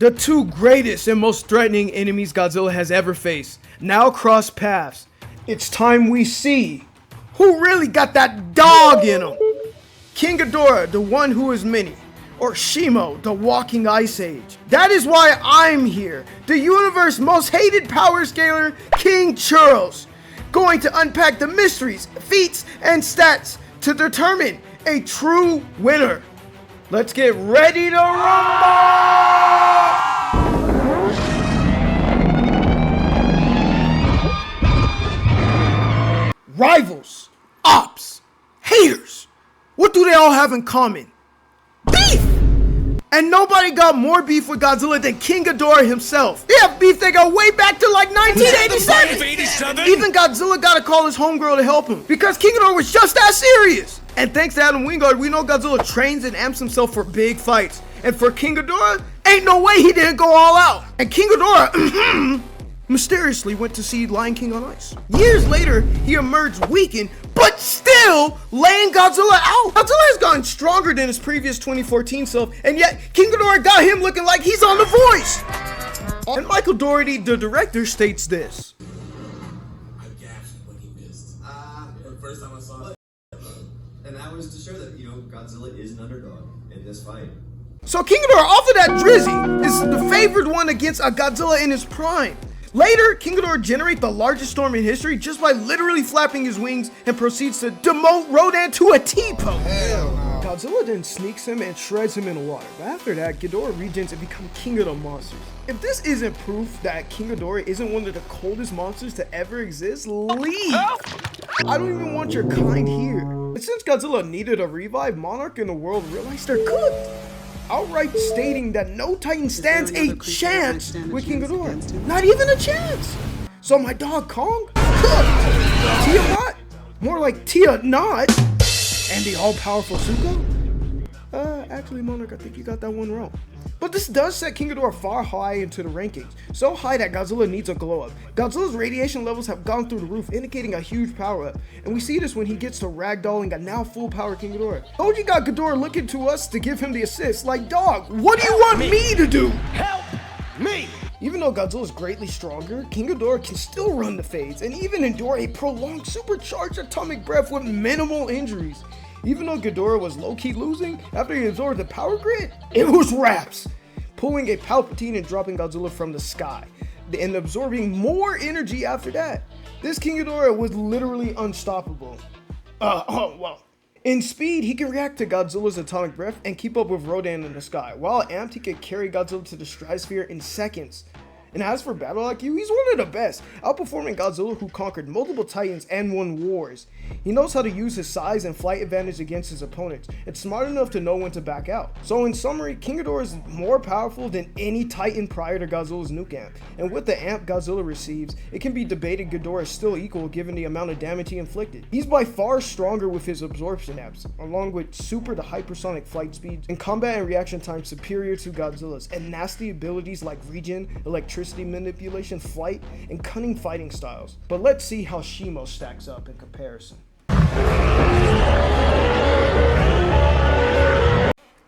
The two greatest and most threatening enemies Godzilla has ever faced now cross paths. It's time we see who really got that dog in him. King Ghidorah, the one who is many, or Shimo, the walking ice age. That is why I'm here, the universe's most hated power scaler, King Charles, going to unpack the mysteries, feats, and stats to determine a true winner. Let's get ready to rumble! Rivals, ops, haters. What do they all have in common? Beef! And nobody got more beef with Godzilla than King Ghidorah himself. They have beef that go way back to like 1987. Even Godzilla gotta call his homegirl to help him because King Ghidorah was just that serious. And thanks to Adam Wingard, we know Godzilla trains and amps himself for big fights. And for King Ghidorah, ain't no way he didn't go all out. And King Ghidorah mysteriously went to see Lion King on ice. Years later, he emerged weakened, but still laying Godzilla out. Godzilla has gotten stronger than his previous 2014 self, and yet King Ghidorah got him looking like he's on The Voice. And Michael Dougherty, the director, states this. I gasped when he missed. The first time I saw it. And that was to show that, Godzilla is an underdog in this fight. So King Ghidorah, off of that Drizzy, is the favored one against a Godzilla in his prime. Later, King Ghidorah generates the largest storm in history just by literally flapping his wings and proceeds to demote Rodan to a T-pose. Godzilla then sneaks him and shreds him in the water. But after that, Ghidorah regens and becomes king of the monsters. If this isn't proof that King Ghidorah isn't one of the coldest monsters to ever exist, leave! I don't even want your kind here. But since Godzilla needed a revive, Monarch and the world realized they're cooked, outright stating that no Titan stands a chance with King Ghidorah. Not even a chance. So my dog Kong, cooked. Tiamat, more like Tia Not, and the all-powerful Zuko. Actually, Monarch, I think you got that one wrong. But this does set King Ghidorah far high into the rankings, so high that Godzilla needs a glow up. Godzilla's radiation levels have gone through the roof, indicating a huge power up, and we see this when he gets to ragdolling a now full power King Ghidorah. Toji got Ghidorah looking to us to give him the assist, like, dog, what do you want me to do? Help me! Even though Godzilla is greatly stronger, King Ghidorah can still run the fades and even endure a prolonged supercharged atomic breath with minimal injuries. Even though Ghidorah was low-key losing after he absorbed the power grid, it was raps, pulling a Palpatine and dropping Godzilla from the sky, and absorbing more energy after that. This King Ghidorah was literally unstoppable. Well. In speed, he can react to Godzilla's atomic breath and keep up with Rodan in the sky. While amped, he could carry Godzilla to the stratosphere in seconds. And as for battle IQ, he's one of the best, outperforming Godzilla, who conquered multiple Titans and won wars. He knows how to use his size and flight advantage against his opponents, and smart enough to know when to back out. So in summary, King Ghidorah is more powerful than any Titan prior to Godzilla's nuke amp, and with the amp Godzilla receives, it can be debated Ghidorah is still equal given the amount of damage he inflicted. He's by far stronger with his absorption amps, along with super to hypersonic flight speeds, and combat and reaction time superior to Godzilla's, and nasty abilities like regen, electricity manipulation, flight, and cunning fighting styles. But let's see how Shimo stacks up in comparison.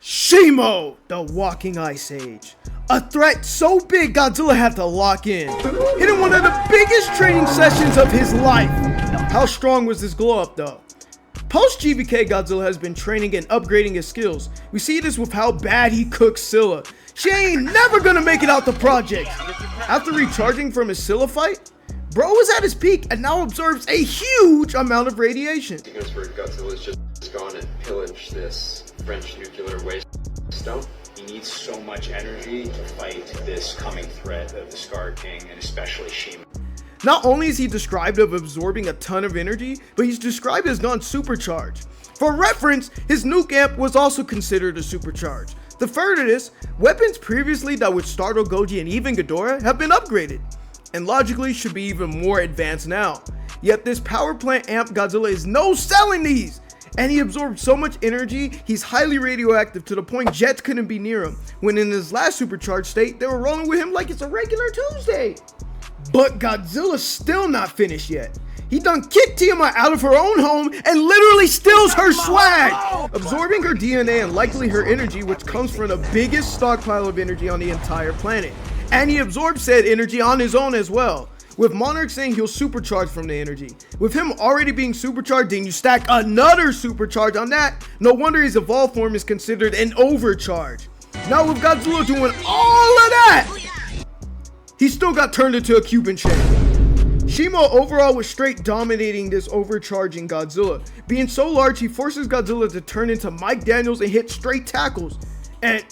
Shimo, the walking ice age. A threat so big Godzilla had to lock in. Hitting one of the biggest training sessions of his life. How strong was this glow up though? Post GVK, Godzilla has been training and upgrading his skills. We see this with how bad he cooks Scylla. She ain't never gonna make it out the project. After recharging from his Scylla fight, bro was at his peak and now absorbs a huge amount of radiation. Because where Godzilla's just gone and pillaged this French nuclear waste stone. He needs so much energy to fight this coming threat of the Scar King, and especially Shimo. Not only is he described of absorbing a ton of energy, but he's described as non-supercharged. For reference, his nuke amp was also considered a supercharge. To further this, weapons previously that would startle Goji and even Ghidorah have been upgraded, and logically should be even more advanced now. Yet this power plant amp Godzilla is no selling these, and he absorbed so much energy, he's highly radioactive to the point jets couldn't be near him, when in his last supercharged state, they were rolling with him like it's a regular Tuesday. But Godzilla's still not finished yet. He done kicked Tiamat out of her own home and literally steals her swag, absorbing her DNA and likely her energy, which comes from the biggest stockpile of energy on the entire planet. And he absorbs said energy on his own as well, with Monarch saying he'll supercharge from the energy. With him already being supercharged, then you stack another supercharge on that. No wonder his evolved form is considered an overcharge. Now with Godzilla doing all of that, he still got turned into a Cuban chain. Shimo overall was straight dominating this overcharging Godzilla. Being so large, he forces Godzilla to turn into Mike Daniels and hit straight tackles. And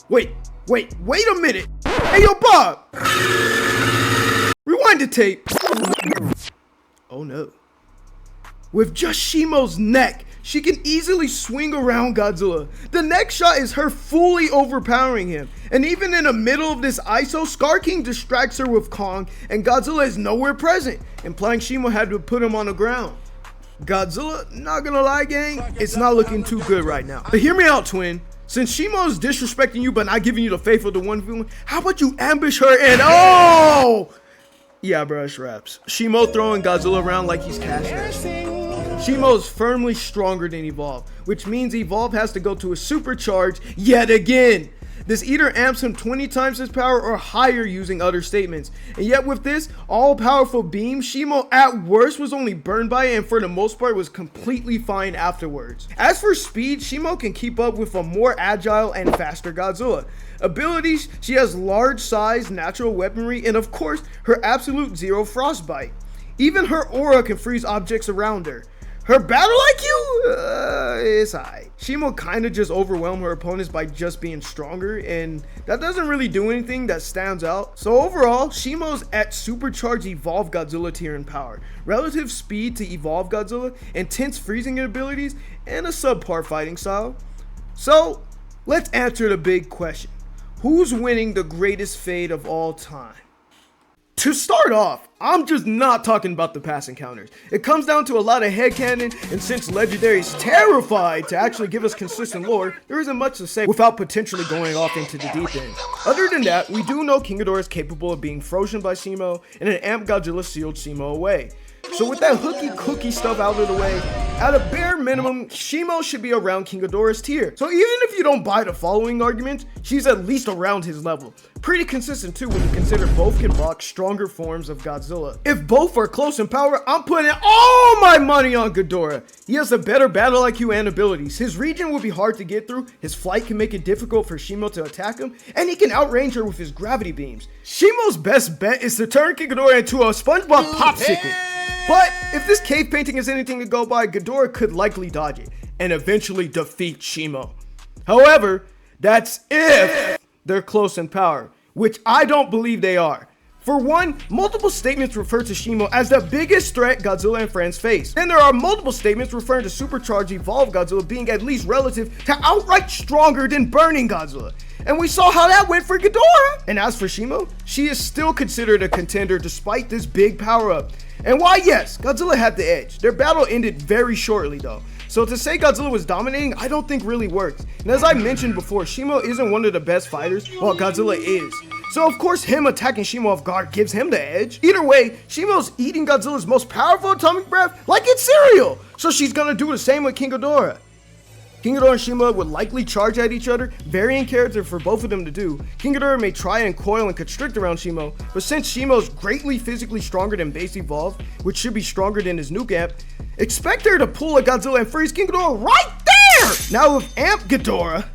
wait a minute. Hey yo, Bob! Rewind the tape. Oh no. With just Shimo's neck, she can easily swing around Godzilla. The next shot is her fully overpowering him. And even in the middle of this ISO, Scar King distracts her with Kong and Godzilla is nowhere present, implying Shimo had to put him on the ground. Godzilla, not gonna lie gang, it's not looking too good right now. But hear me out, twin. Since Shimo is disrespecting you but not giving you the faith of the 1v1, how about you ambush her and oh! Yeah, bruh, raps. Shimo throwing Godzilla around like he's cash. Shimo is firmly stronger than Evolve, which means Evolve has to go to a supercharge yet again. This either amps him 20 times his power or higher using other statements. And yet with this all-powerful beam, Shimo at worst was only burned by it and for the most part was completely fine afterwards. As for speed, Shimo can keep up with a more agile and faster Godzilla. Abilities, she has large size, natural weaponry, and of course, her absolute zero frostbite. Even her aura can freeze objects around her. Her battle IQ? It's alright. Shimo kinda just overwhelmed her opponents by just being stronger, and that doesn't really do anything that stands out. So overall, Shimo's at supercharged Evolve Godzilla tier in power, relative speed to Evolve Godzilla, intense freezing abilities, and a subpar fighting style. So, let's answer the big question. Who's winning the greatest fade of all time? To start off, I'm just not talking about the pass encounters. It comes down to a lot of headcanon, and since Legendary is terrified to actually give us consistent lore, there isn't much to say without potentially going off into the deep end. Other than that, we do know King Ghidorah is capable of being frozen by Shimo, and an Amp Godzilla sealed Shimo away. So with that hooky cookie stuff out of the way, at a bare minimum, Shimo should be around King Ghidorah's tier. So even if you don't buy the following argument, she's at least around his level. Pretty consistent too when you consider both can block stronger forms of Godzilla. If both are close in power, I'm putting all my money on Ghidorah. He has a better battle IQ and abilities. His region will be hard to get through, his flight can make it difficult for Shimo to attack him, and he can outrange her with his gravity beams. Shimo's best bet is to turn King Ghidorah into a SpongeBob popsicle. But if this cave painting is anything to go by, Ghidorah could likely dodge it and eventually defeat Shimo. However, that's if they're close in power, which I don't believe they are. For one, multiple statements refer to Shimo as the biggest threat Godzilla and friends face. Then there are multiple statements referring to supercharged Evolved Godzilla being at least relative to outright stronger than Burning Godzilla. And we saw how that went for Ghidorah. And as for Shimo, she is still considered a contender despite this big power up. And why yes, Godzilla had the edge. Their battle ended very shortly though. So to say Godzilla was dominating, I don't think really works. And as I mentioned before, Shimo isn't one of the best fighters, while Godzilla is. So of course him attacking Shimo off guard gives him the edge. Either way, Shimo's eating Godzilla's most powerful atomic breath like it's cereal. So she's gonna do the same with King Ghidorah. King Ghidorah and Shimo would likely charge at each other, varying character for both of them to do. King Ghidorah may try and coil and constrict around Shimo, but since Shimo's greatly physically stronger than base Evolved, which should be stronger than his nuke amp, expect her to pull a Godzilla and freeze King Ghidorah right there! Now with Amp Ghidorah,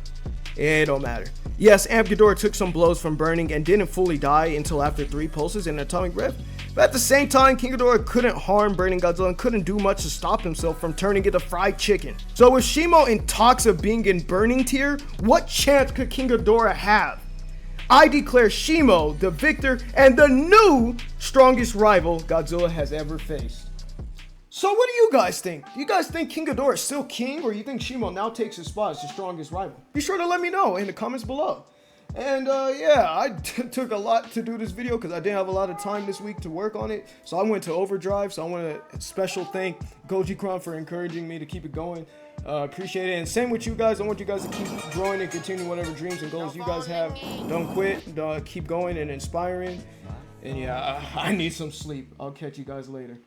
it don't matter. Yes, Amp Ghidorah took some blows from burning and didn't fully die until after 3 pulses and an atomic breath. But at the same time, King Ghidorah couldn't harm Burning Godzilla and couldn't do much to stop himself from turning into fried chicken. So with Shimo in talks of being in burning tier, what chance could King Ghidorah have? I declare Shimo the victor and the new strongest rival Godzilla has ever faced. So what do you guys think? Do you guys think King Ghidorah is still king, or you think Shimo now takes his spot as the strongest rival? Be sure to let me know in the comments below. And yeah, I took a lot to do this video because I didn't have a lot of time this week to work on it. So I went to overdrive. So I want to special thank Goji Kron for encouraging me to keep it going. Appreciate it. And same with you guys. I want you guys to keep growing and continue whatever dreams and goals you guys have. Don't quit. Keep going and inspiring. And yeah, I need some sleep. I'll catch you guys later.